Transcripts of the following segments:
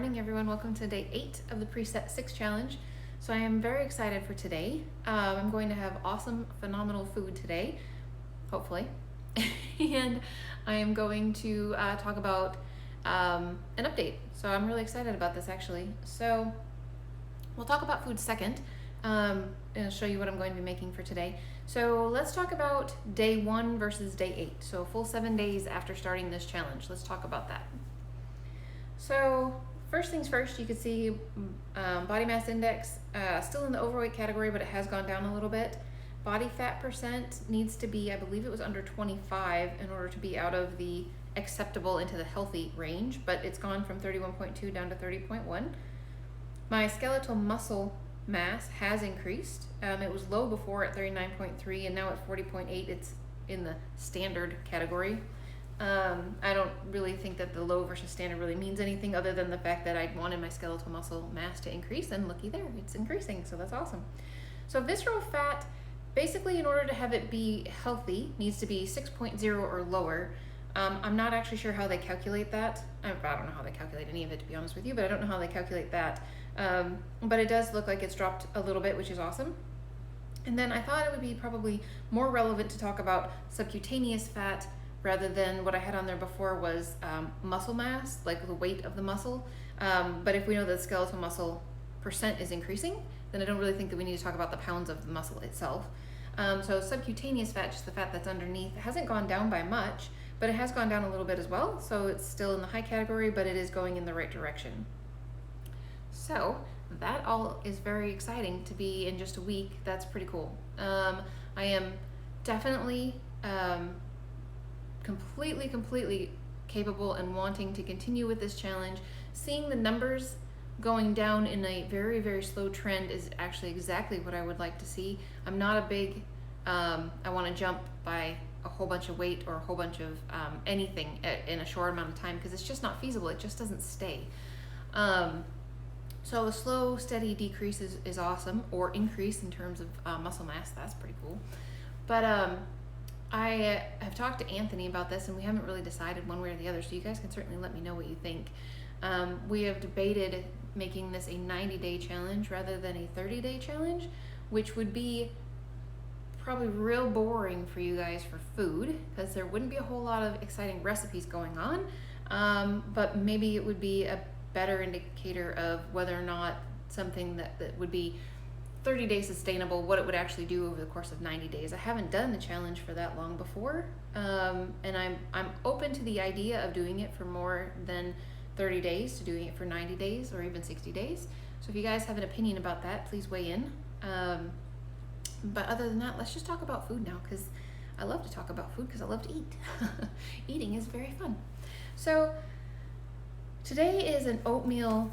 morning, everyone. Welcome to day 8 of the Preset 6 challenge. So I am very excited for today. I'm going to have awesome, phenomenal food today, hopefully. And I am going to talk about an update. So I'm really excited about this, actually. So we'll talk about food second, and I'll show you what I'm going to be making for today. So let's talk about day 1 versus day 8. So a full 7 days after starting this challenge. Let's talk about that. So first things first, you can see body mass index still in the overweight category, but it has gone down a little bit. Body fat percent needs to be, I believe it was under 25 in order to be out of the acceptable into the healthy range, but it's gone from 31.2 down to 30.1. My skeletal muscle mass has increased. It was low before at 39.3 and now at 40.8. It's in the standard category. I don't really think that the low versus standard really means anything other than the fact that I wanted my skeletal muscle mass to increase, and looky there, it's increasing, so that's awesome. So visceral fat, basically in order to have it be healthy, needs to be 6.0 or lower. I'm not actually sure how they calculate that. I don't know how they calculate any of it, to be honest with you, but I don't know how they calculate that. But it does look like it's dropped a little bit, which is awesome. And then I thought it would be probably more relevant to talk about subcutaneous fat rather than what I had on there before was muscle mass, like the weight of the muscle. But if we know that skeletal muscle percent is increasing, then I don't really think that we need to talk about the pounds of the muscle itself. So subcutaneous fat, just the fat that's underneath, hasn't gone down by much, but it has gone down a little bit as well. So it's still in the high category, but it is going in the right direction. So that all is very exciting to be in just a week. That's pretty cool. I am definitely completely capable and wanting to continue with this challenge. Seeing the numbers going down in a very slow trend is actually exactly what I would like to see. I'm not a big, I want to jump by a whole bunch of weight or a whole bunch of anything in a short amount of time, because it's just not feasible. It just doesn't stay. So a slow, steady decrease is awesome, or increase in terms of muscle mass. That's pretty cool. But I have talked to Anthony about this, and we haven't really decided one way or the other, so you guys can certainly let me know what you think. We have debated making this a 90-day challenge rather than a 30-day challenge, which would be probably real boring for you guys for food, because there wouldn't be a whole lot of exciting recipes going on, but maybe it would be a better indicator of whether or not something that would be 30 days sustainable, what it would actually do over the course of 90 days. I haven't done the challenge for that long before, and I'm open to the idea of doing it for more than 30 days, to doing it for 90 days or even 60 days. So if you guys have an opinion about that, please weigh in. But other than that, let's just talk about food now, because I love to talk about food because I love to eat. Eating is very fun. So today is an oatmeal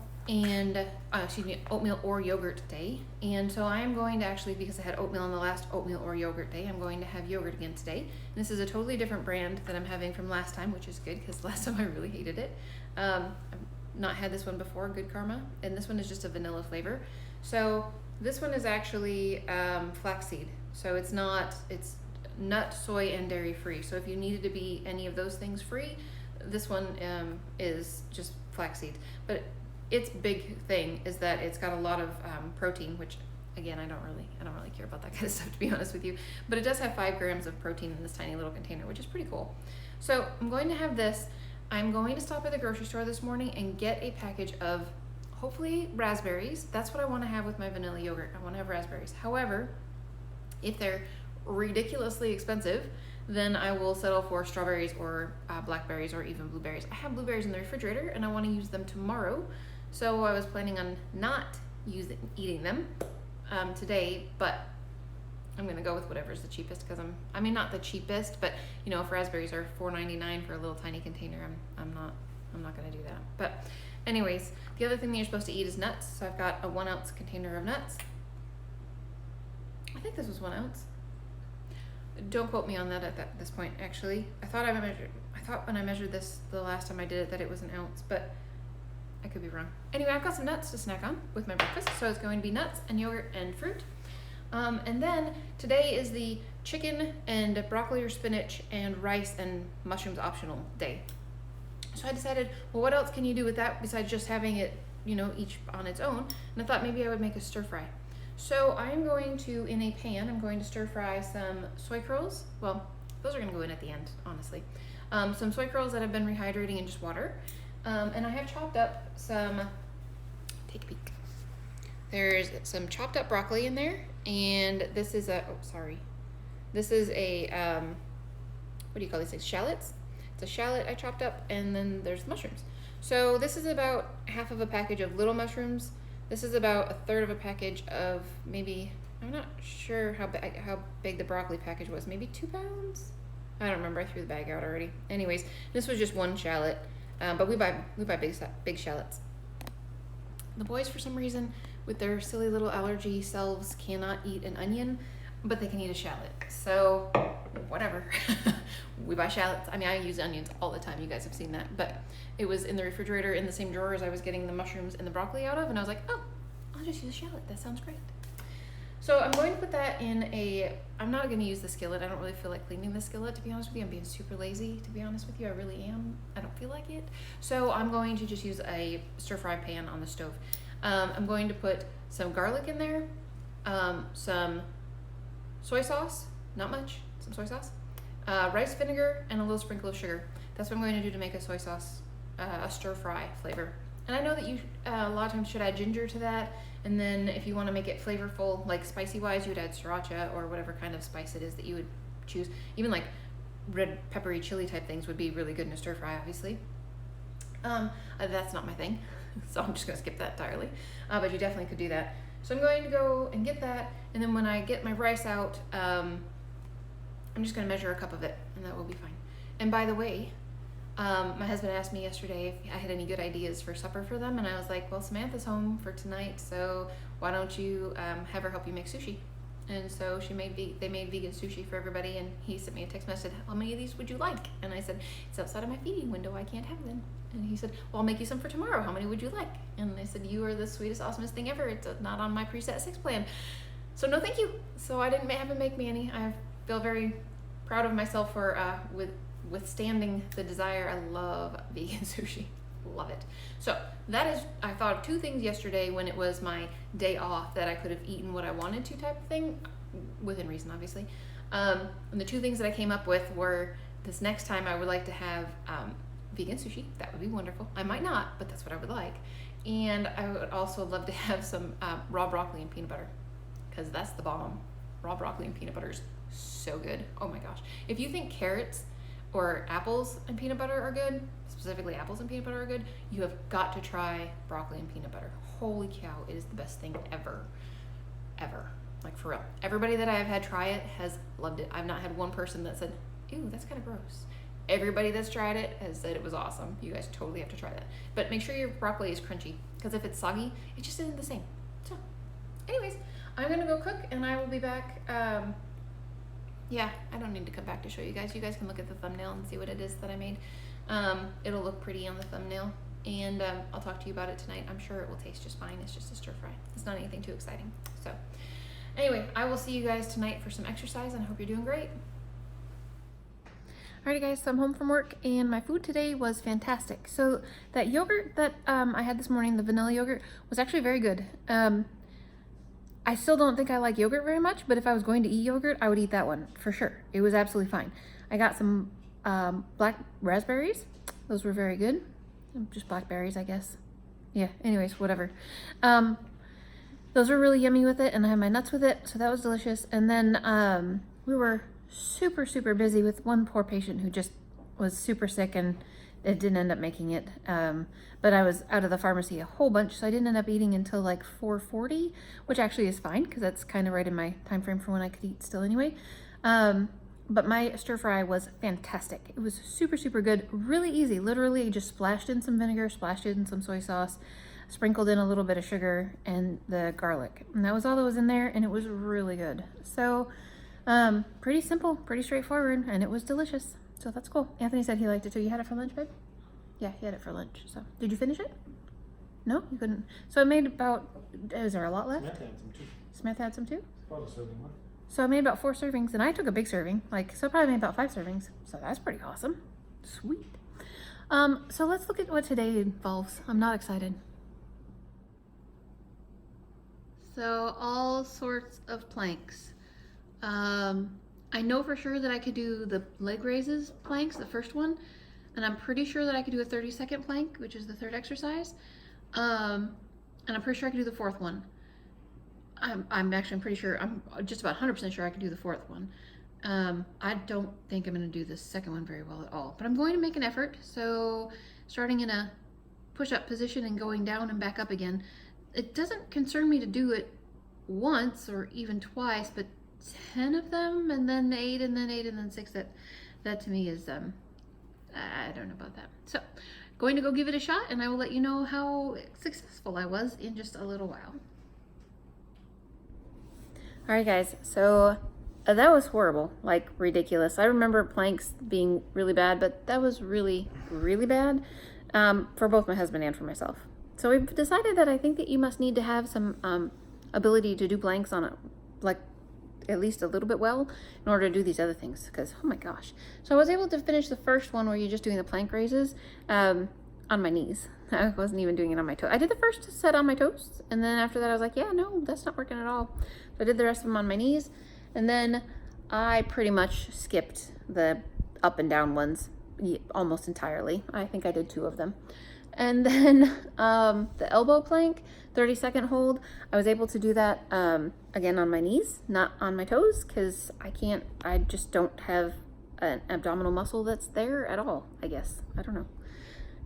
or yogurt day, and so I am going to actually, because I had oatmeal on the last oatmeal or yogurt day, I'm going to have yogurt again today. And this is a totally different brand that I'm having from last time, which is good, because last time I really hated it. I've not had this one before, Good Karma, and this one is just a vanilla flavor. So this one is actually flaxseed, so it's nut, soy, and dairy free. So if you needed to be any of those things free, this one is just flaxseed. But its big thing is that it's got a lot of protein, which again, I don't really care about that kind of stuff, to be honest with you, but it does have 5 grams of protein in this tiny little container, which is pretty cool. So I'm going to have this. I'm going to stop at the grocery store this morning and get a package of hopefully raspberries. That's what I want to have with my vanilla yogurt. I want to have raspberries. However, if they're ridiculously expensive, then I will settle for strawberries or blackberries or even blueberries. I have blueberries in the refrigerator and I want to use them tomorrow. So I was planning on not eating them today, but I'm gonna go with whatever's the cheapest, because I mean not the cheapest, but you know, if raspberries are $4.99 for a little tiny container, I'm not gonna do that. But anyways, the other thing that you're supposed to eat is nuts. So I've got a 1 ounce container of nuts. I think this was 1 ounce. Don't quote me on that at this point, actually. I thought when I measured this the last time I did it that it was 1 ounce, but I could be wrong. Anyway, I've got some nuts to snack on with my breakfast, so it's going to be nuts and yogurt and fruit. And then today is the chicken and broccoli or spinach and rice and mushrooms optional day. So I decided, well, what else can you do with that besides just having it, you know, each on its own? And I thought maybe I would make a stir fry. So I'm going to, in a pan, I'm going to stir fry some soy curls. Well, those are gonna go in at the end, honestly. Some soy curls that have been rehydrating in just water. And I have chopped up some, take a peek. There's some chopped up broccoli in there, and this is a, oh, sorry. This is a, what do you call these things? Shallots? It's a shallot I chopped up, and then there's mushrooms. So this is about half of a package of little mushrooms. This is about a third of a package of maybe, I'm not sure how big the broccoli package was, maybe 2 pounds? I don't remember, I threw the bag out already. Anyways, this was just one shallot, but we buy big shallots. The boys, for some reason, with their silly little allergy selves, cannot eat an onion, but they can eat a shallot. So, whatever. We buy shallots. I mean, I use onions all the time. You guys have seen that. But it was in the refrigerator in the same drawer as I was getting the mushrooms and the broccoli out of, and I was like, oh, I'll just use a shallot. That sounds great. So I'm going to put that in a, I'm not going to use the skillet. I don't really feel like cleaning the skillet, to be honest with you. I'm being super lazy, to be honest with you. I really am. I don't feel like it. So I'm going to just use a stir fry pan on the stove. I'm going to put some garlic in there, some soy sauce, not much, some soy sauce, rice vinegar, and a little sprinkle of sugar. That's what I'm going to do to make a soy sauce, a stir fry flavor. And I know that you a lot of times should add ginger to that, and then if you want to make it flavorful, like spicy wise, you would add sriracha or whatever kind of spice it is that you would choose. Even like red peppery chili type things would be really good in a stir fry, obviously. That's not my thing, so I'm just gonna skip that entirely, but you definitely could do that. So I'm going to go and get that, and then when I get my rice out, I'm just gonna measure a cup of it, and that will be fine. And by the way, my husband asked me yesterday if I had any good ideas for supper for them, and I was like, well, Samantha's home for tonight, so why don't you have her help you make sushi? And so they made vegan sushi for everybody, and he sent me a text message, how many of these would you like? And I said, it's outside of my feeding window, I can't have them. And he said, well, I'll make you some for tomorrow, how many would you like? And I said, you are the sweetest, awesomest thing ever. It's not on my preset 6 plan. So no thank you. So I didn't have him make me any. I feel very proud of myself for withstanding the desire. I love vegan sushi. Love it. So that is, I thought of 2 things yesterday when it was my day off that I could have eaten what I wanted to type of thing, within reason, obviously. And the 2 things that I came up with were, this next time I would like to have vegan sushi. That would be wonderful. I might not, but that's what I would like. And I would also love to have some raw broccoli and peanut butter, because that's the bomb. Raw broccoli and peanut butter is so good. Oh my gosh. If you think carrots or apples and peanut butter are good, specifically apples and peanut butter are good, you have got to try broccoli and peanut butter. Holy cow, it is the best thing ever. Ever. Like, for real. Everybody that I have had try it has loved it. I've not had one person that said, ew, that's kind of gross. Everybody that's tried it has said it was awesome. You guys totally have to try that. But make sure your broccoli is crunchy, because if it's soggy, it just isn't the same. So, anyways, I'm gonna go cook, and I will be back. Yeah, I don't need to come back to show you guys. You guys can look at the thumbnail and see what it is that I made. It'll look pretty on the thumbnail, and I'll talk to you about it tonight. I'm sure it will taste just fine. It's just a stir fry. It's not anything too exciting. So anyway, I will see you guys tonight for some exercise, and I hope you're doing great. Alrighty guys, so I'm home from work, and my food today was fantastic. So that yogurt that I had this morning, the vanilla yogurt, was actually very good. I still don't think I like yogurt very much, but if I was going to eat yogurt, I would eat that one for sure. It was absolutely fine. I got some black raspberries. Those were very good. Just blackberries, I guess. Yeah, anyways, whatever. Those were really yummy with it, and I had my nuts with it, so that was delicious. And then we were super, super busy with one poor patient who just was super sick, and it didn't end up making it. But I was out of the pharmacy a whole bunch, so I didn't end up eating until like 4:40, which actually is fine, because that's kind of right in my time frame for when I could eat still anyway. But my stir fry was fantastic. It was super, super good, really easy. Literally just splashed in some vinegar, splashed in some soy sauce, sprinkled in a little bit of sugar and the garlic. And that was all that was in there, and it was really good. So pretty simple, pretty straightforward, and it was delicious. So that's cool. Anthony said he liked it too. You had it for lunch, babe? Yeah, he had it for lunch. So did you finish it? No, you couldn't. So I made about, is there a lot left? Smith had some too. Smith had some too? About a serving one. So I made about 4 servings, and I took a big serving, so I probably made about 5 servings. So that's pretty awesome. Sweet. So let's look at what today involves. I'm not excited. So all sorts of planks. I know for sure that I could do the leg raises planks, the first one, and I'm pretty sure that I could do a 30-second plank, which is the third exercise. And I'm pretty sure I could do the fourth one. I'm pretty sure, I'm just about 100% sure I can do the fourth one. I don't think I'm going to do the second one very well at all, but I'm going to make an effort. So starting in a push-up position and going down and back up again, it doesn't concern me to do it once or even twice, but 10 of them and then 8 and then 8 and then 6, that to me is, I don't know about that. So going to go give it a shot, and I will let you know how successful I was in just a little while. All right, guys, so that was horrible, like ridiculous. I remember planks being really bad, but that was really, really bad for both my husband and for myself. So we've decided that I think that you must need to have some ability to do planks on a, like, at least a little bit well in order to do these other things, because oh my gosh. So I was able to finish the first one where you're just doing the plank raises on my knees. I wasn't even doing it on my toes. I did the first set on my toes, and then after that I was like, yeah, no, that's not working at all. So I did the rest of them on my knees, and then I pretty much skipped the up and down ones almost entirely. I think I did 2 of them. And then the elbow plank, 30-second hold, I was able to do that again on my knees, not on my toes, because I just don't have an abdominal muscle that's there at all, I guess. I don't know.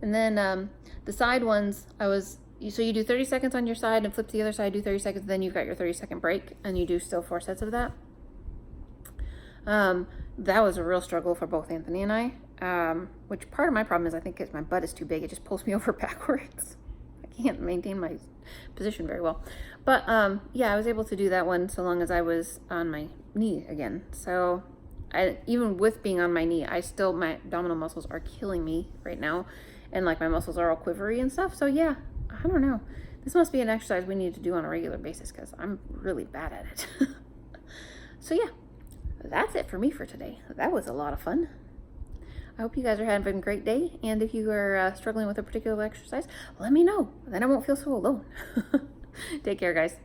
And then the side ones, so you do 30 seconds on your side and flip to the other side, do 30 seconds, then you've got your 30-second break, and you do still 4 sets of that. That was a real struggle for both Anthony and I, which part of my problem is I think my butt is too big. It just pulls me over backwards. I can't maintain my position very well. But yeah, I was able to do that one so long as I was on my knee again. So even with being on my knee, my abdominal muscles are killing me right now. And like my muscles are all quivery and stuff. So yeah, I don't know. This must be an exercise we need to do on a regular basis because I'm really bad at it. So yeah, that's it for me for today. That was a lot of fun. I hope you guys are having a great day. And if you are struggling with a particular exercise, let me know. Then I won't feel so alone. Take care, guys.